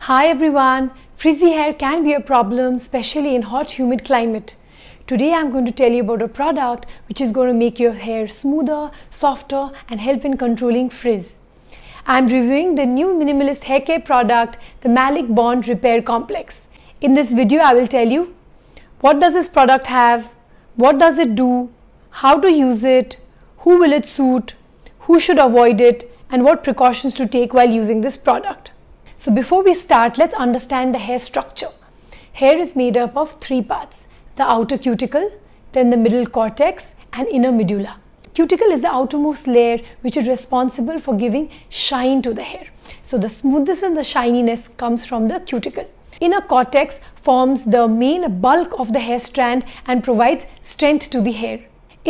Hi everyone, frizzy hair can be a problem, especially in hot humid climate. Today I'm going to tell you about a product which is going to make your hair smoother, softer and help in controlling frizz. I'm reviewing the new minimalist hair care product, the Maleic Bond Repair Complex. In this video I will tell you what does this product have, what does it do, how to use it, who will it suit, who should avoid it and what precautions to take while using this product. So before we start, let's understand the hair structure. Hair is made up of three parts: the outer cuticle, then the middle cortex and inner medulla. Cuticle is the outermost layer which is responsible for giving shine to the hair. So the smoothness and the shininess comes from the cuticle. Inner cortex forms the main bulk of the hair strand and provides strength to the hair.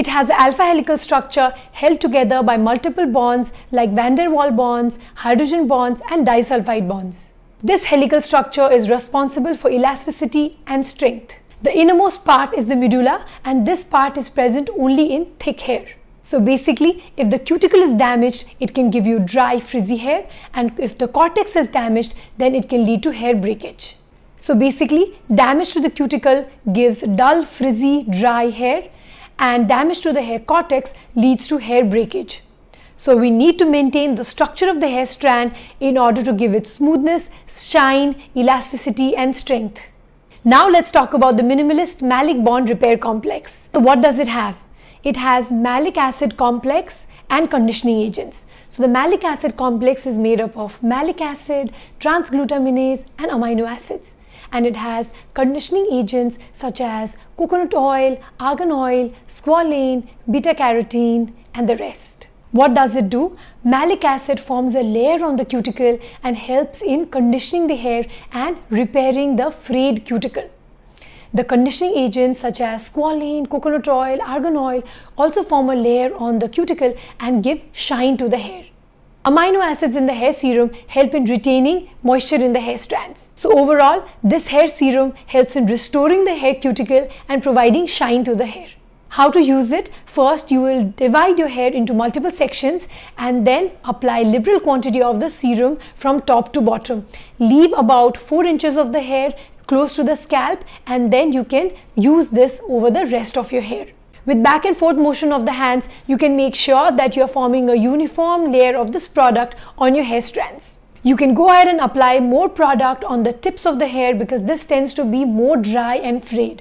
It has an alpha helical structure held together by multiple bonds like van der Waals bonds, hydrogen bonds and disulfide bonds. This helical structure is responsible for elasticity and strength. The innermost part is the medulla and this part is present only in thick hair. So basically, if the cuticle is damaged, it can give you dry frizzy hair, and if the cortex is damaged, then it can lead to hair breakage. So basically, damage to the cuticle gives dull, frizzy, dry hair, and damage to the hair cortex leads to hair breakage. So we need to maintain the structure of the hair strand in order to give it smoothness, shine, elasticity and strength. Now let's talk about the Minimalist Maleic Bond Repair Complex. So what does it have? It has malic acid complex and conditioning agents. So the malic acid complex is made up of malic acid, transglutaminase and amino acids. And it has conditioning agents such as coconut oil, argan oil, squalane, beta carotene and the rest. What does it do? Malic acid forms a layer on the cuticle and helps in conditioning the hair and repairing the frayed cuticle. The conditioning agents such as squalane, coconut oil, argan oil also form a layer on the cuticle and give shine to the hair. Amino acids in the hair serum help in retaining moisture in the hair strands. So overall, this hair serum helps in restoring the hair cuticle and providing shine to the hair. How to use it? First, you will divide your hair into multiple sections and then apply liberal quantity of the serum from top to bottom. Leave about 4 inches of the hair close to the scalp and then you can use this over the rest of your hair. With back and forth motion of the hands, you can make sure that you are forming a uniform layer of this product on your hair strands. You can go ahead and apply more product on the tips of the hair because this tends to be more dry and frayed.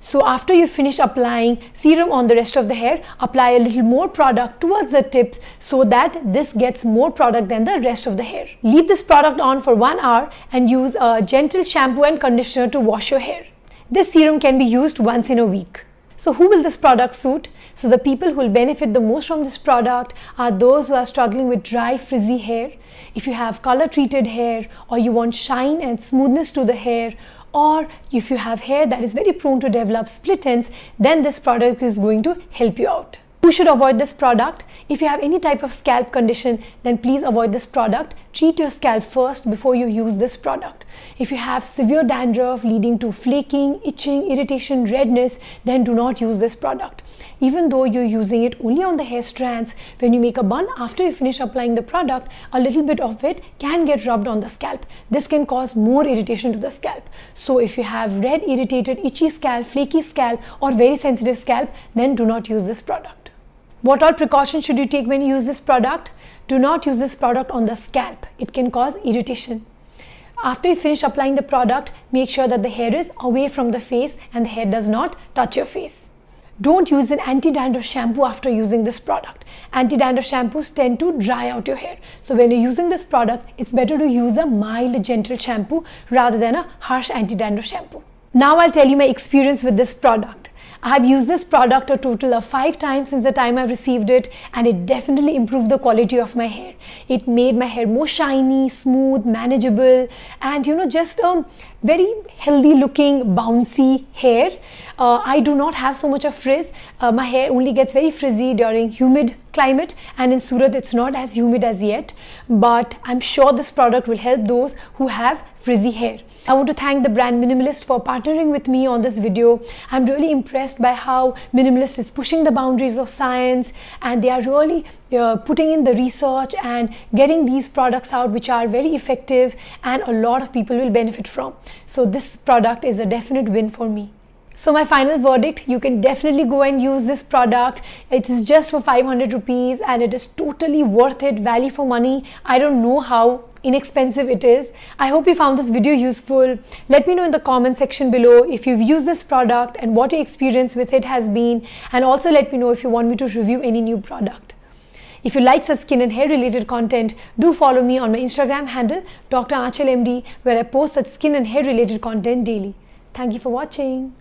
So after you finish applying serum on the rest of the hair, apply a little more product towards the tips so that this gets more product than the rest of the hair. Leave this product on for 1 hour and use a gentle shampoo and conditioner to wash your hair. This serum can be used once in a week. So who will this product suit? So the people who will benefit the most from this product are those who are struggling with dry frizzy hair. If you have color treated hair or you want shine and smoothness to the hair, or if you have hair that is very prone to develop split ends, then this product is going to help you out. Who should avoid this product? If you have any type of scalp condition, then please avoid this product. Treat your scalp first before you use this product. If you have severe dandruff leading to flaking, itching, irritation, redness, then do not use this product. Even though you're using it only on the hair strands, when you make a bun after you finish applying the product, a little bit of it can get rubbed on the scalp. This can cause more irritation to the scalp. So if you have red, irritated, itchy scalp, flaky scalp or very sensitive scalp, then do not use this product. What all precautions should you take when you use this product? Do not use this product on the scalp. It can cause irritation. After you finish applying the product, make sure that the hair is away from the face and the hair does not touch your face. Don't use an anti-dandruff shampoo after using this product. Anti-dandruff shampoos tend to dry out your hair. So when you're using this product, it's better to use a mild, gentle shampoo rather than a harsh anti-dandruff shampoo. Now I'll tell you my experience with this product. I have used this product a total of 5 times since the time I received it and it definitely improved the quality of my hair. It made my hair more shiny, smooth, manageable and just a very healthy looking bouncy hair. I do not have so much of frizz. My hair only gets very frizzy during humid climate, and in Surat it's not as humid as yet, but I'm sure this product will help those who have frizzy hair. I want to thank the brand Minimalist for partnering with me on this video. I'm really impressed by how Minimalist is pushing the boundaries of science, and they are really putting in the research and getting these products out which are very effective and a lot of people will benefit from. So this product is a definite win for me. So my final verdict, you can definitely go and use this product. It is just for 500 rupees and it is totally worth it, value for money. I don't know how inexpensive it is. I hope you found this video useful. Let me know in the comment section below if you've used this product and what your experience with it has been, and also let me know if you want me to review any new product. If you like such skin and hair related content, do follow me on my Instagram handle Dr. Aanchal MD, where I post such skin and hair related content daily. Thank you for watching.